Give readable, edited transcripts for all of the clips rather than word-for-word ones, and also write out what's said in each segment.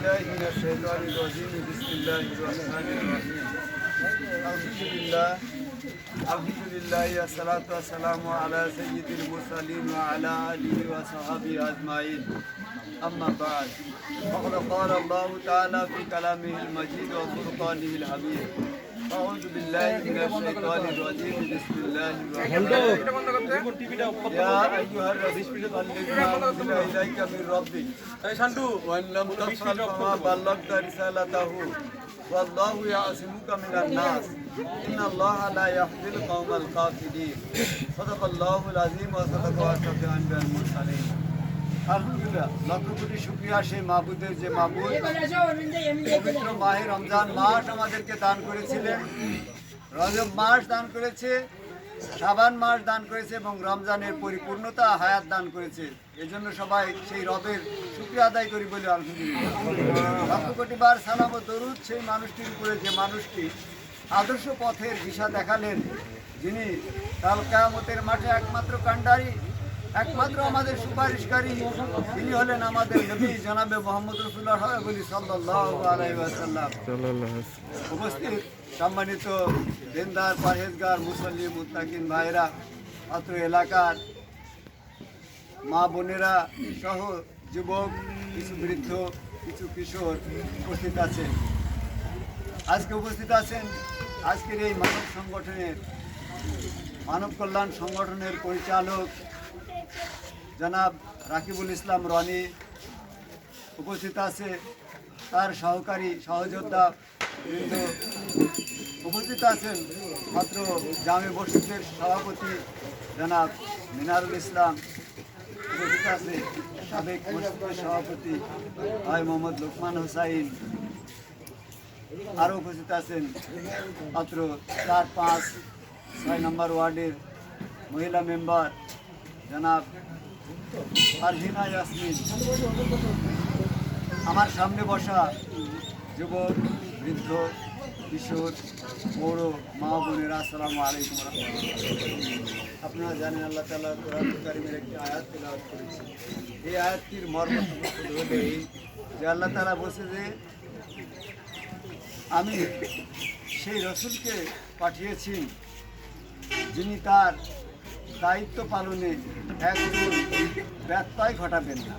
بالله من الشيطان الرجيم بسم الله الرحمن الرحيم الحمد لله والصلاة والسلام على سيد المرسلين وعلى آله وصحبه أجمعين أما بعد فقد قال الله تعالى في كلامه المجيد وفرقانه الحميد أعوذ بالله من الشيطان الرجيم بسم الله الرحمن الرحيم يا أيها الرسول بلغ ما أنزل إليك من ربك وإن لم تفعل فما بلغت رسالته والله يعصمك من الناس إن الله لا يهدي القوم الكافرين صدق الله العظيم وصدق أشرف الأنبياء المرسلين আলহামদুলিল্লাহ লক্ষ কোটি শুকরিয়া সেই মাহবুদের যে মাহবুদ পবিত্র মাহে রমজান মাস আমাদেরকে দান করেছিলেন, রজব মাস দান করেছে, শাবান মাস দান করেছে এবং রমজানের পরিপূর্ণতা হায়াত দান করেছে। এজন্য সবাই সেই রবের শুকরিয়া আদায় করি বলে আলহামদুলিল্লাহ। লক্ষ কোটি বার সালাম ও দরুদ সেই মানুষটির উপরে যে মানুষটি আদর্শ পথের দিশা দেখালেন, যিনি কাল কিয়ামতের মাঠে একমাত্র কাণ্ডারি, একমাত্র আমাদের সুপারিশকারী, তিনি হলেন আমাদের নবী জনাবে মোহাম্মদ রাসূলুল্লাহ সাল্লাল্লাহু আলাইহি ওয়াসাল্লাম। উপস্থিত সম্মানিত দিনদার পরহেজগার মুসল্লি মুত্তাকিন ভাইরা, অত্র এলাকার মা বোনেরা সহ যুবক, কিছু বৃদ্ধ, কিছু কিশোর উপস্থিত আছেন। আজকে উপস্থিত আছেন আজকের এই মানব সংগঠনের, মানব কল্যাণ সংগঠনের পরিচালক জনাব রাকিবুল ইসলাম রনি। উপস্থিত আছে তার সহকারী সহযোদ্ধা বৃন্দ। উপস্থিত আছেন মাত্র জামে মসজিদের সভাপতি জনাব মিনারুল ইসলাম। উপস্থিত আছে সাবেক মসজিদের সভাপতি ভাই মোহাম্মদ লোকমান হোসাইন। আরও উপস্থিত আছেন মাত্র 4, 5, 6 নম্বর ওয়ার্ডের মহিলা মেম্বার জনাব আরহিনা ইয়াসমিন। আমার সামনে বসা যুবক, বৃদ্ধ, কিশোর, বড় মা বোনেরা, আসসালামু আলাইকুম ওয়া রাহমাতুল্লাহ। আপনারা জানেন আল্লাহ তাআলা কোরআন কারীমের একটি আয়াত তেলাওয়াত করেছেন। এই আয়াতটির মর্ম হলো এই যে আল্লাহ তাআলা বলছে যে আমি সেই রসুলকে পাঠিয়েছি যিনি তার দায়িত্ব পালনে একজন ব্যত্যয় ঘটাবেন না।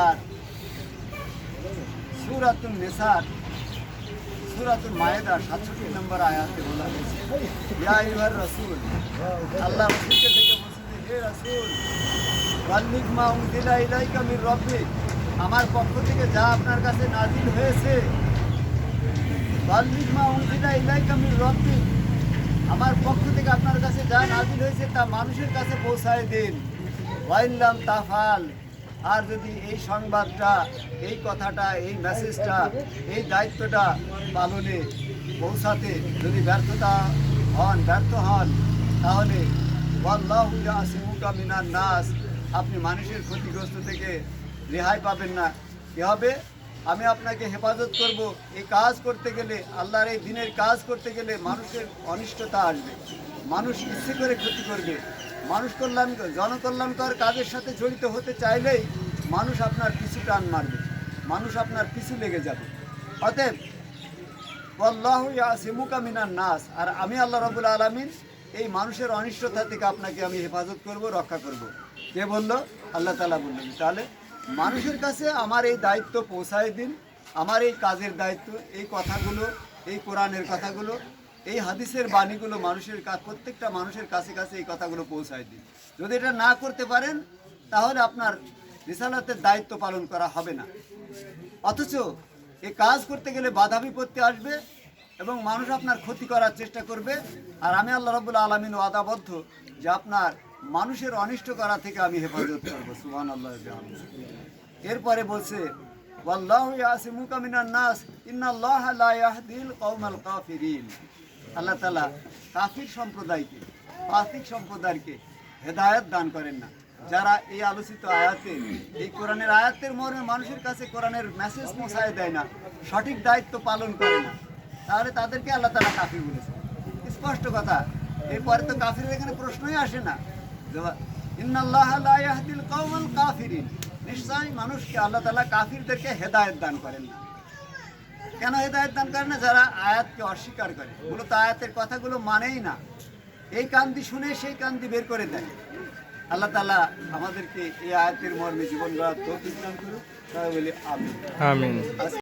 আর সূরাতুন নিসার, সূরাতুল মায়েদা 67 নম্বর আয়াতে বলা হয়েছে ইয়া আইয়ুহার রাসূল, আল্লাহ রাসূলকে ডেকে বলছেন হে রাসূল, বাল্লিগ মা উনজিলা ইলাইকা মির রাব্বিক, আমার পক্ষ থেকে যা আপনার কাছে নাজিল হয়েছে, বাল্লিগ মা উনজিলা ইলাইকা মির রাব্বিক, আমার পক্ষ থেকে আপনার কাছে যা নাজিল হয়েছে তা মানুষের কাছে পৌঁছায় দিন। ওয়াইল্লাম তাফাল, আর যদি এই সংবাদটা, এই কথাটা, এই মেসেজটা, এই দায়িত্বটা পালনে পৌঁছাতে যদি ব্যর্থ হন তাহলে ওয়াল্লাহু ইয়াসিমুকা মিনান নাস, আপনি মানুষের ক্ষতিগ্রস্ত থেকে রেহাই পাবেন না। কী হবে? আমি আপনাকে হেফাজত করব। এই কাজ করতে গেলে, আল্লাহর এই দিনের কাজ করতে গেলে মানুষের অনিষ্টতা আসবে, মানুষ ইচ্ছে করে ক্ষতি করবে। মানুষ জনকল্যাণকর কাজের সাথে জড়িত হতে চাইলেই মানুষ আপনার পিছু টান মারবে, মানুষ আপনার পিছু লেগে যাবে। অতএব আল্লাহু ইয়াসিমুকা মিনান নাস, আর আমি আল্লাহ রাব্বুল আলামিন এই মানুষের অনিষ্টতা থেকে আপনাকে আমি হেফাজত করব, রক্ষা করব। কে বলল? আল্লাহ তাআলা বললেন। তাহলে মানুষের কাছে আমার এই দায়িত্ব পৌঁছায় দিন, আমার এই কাজের দায়িত্ব, এই কথাগুলো, এই কোরআনের কথাগুলো, এই হাদিসের বাণীগুলো মানুষের প্রত্যেকটা মানুষের কাছে কাছে এই কথাগুলো পৌঁছায় দিন। যদি এটা না করতে পারেন তাহলে আপনার রিসালাতের দায়িত্ব পালন করা হবে না। অথচ এই কাজ করতে গেলে বাধা বিপত্তি আসবে এবং মানুষ আপনার ক্ষতি করার চেষ্টা করবে। আর আমি আল্লাহ রাব্বুল আলামিন ওয়াদাবদ্ধ যে আপনার মানুষের অনিষ্ট করা থেকে আমি হেফাজত করব। সুবহানাল্লাহ। এরপরে বলছে ওয়াল্লাহু ইয়াসিমুকা মিনান নাস ইন্নাল্লাহা লা ইয়াহদিল কওমাল কাফিরিন। আল্লাহ তাআলা কাফির সম্প্রদায়কে, ফাসিক সম্প্রদায়কে হেদায়েত দান করেন না। যারা এই আলোচিত আয়াতে, এই কোরআনের আয়াতের মর্মে মানুষের কাছে কোরআনের মেসেজ পৌঁছায় দেয় না, সঠিক দায়িত্ব পালন করে না, তাহলে তাদেরকে আল্লাহ তাআলা কাফির বলেছে। স্পষ্ট কথা। এরপরে তো কাফিরের এখানে প্রশ্নই আসে না। ইন্নাল্লাহা লা ইয়াহদিল কওমাল কাফিরিন, নিশ্চয়ই মানুষকে আল্লাহ তাআলা কাফিরদেরকে হেদায়েত দান করেন না। কেন হেদায়েত দান করেন না? যারা আয়াতকে অস্বীকার করে, মূলত আয়াতের কথাগুলো মানেই না, এই কান্দি শুনে সেই কান্দি বের করে দেয়। আল্লাহ তাআলা আমাদেরকে এই আয়াতের মর্মে জীবন গড়ার তৌফিক দান করুন। সবাই বলি আমিন। আমিন।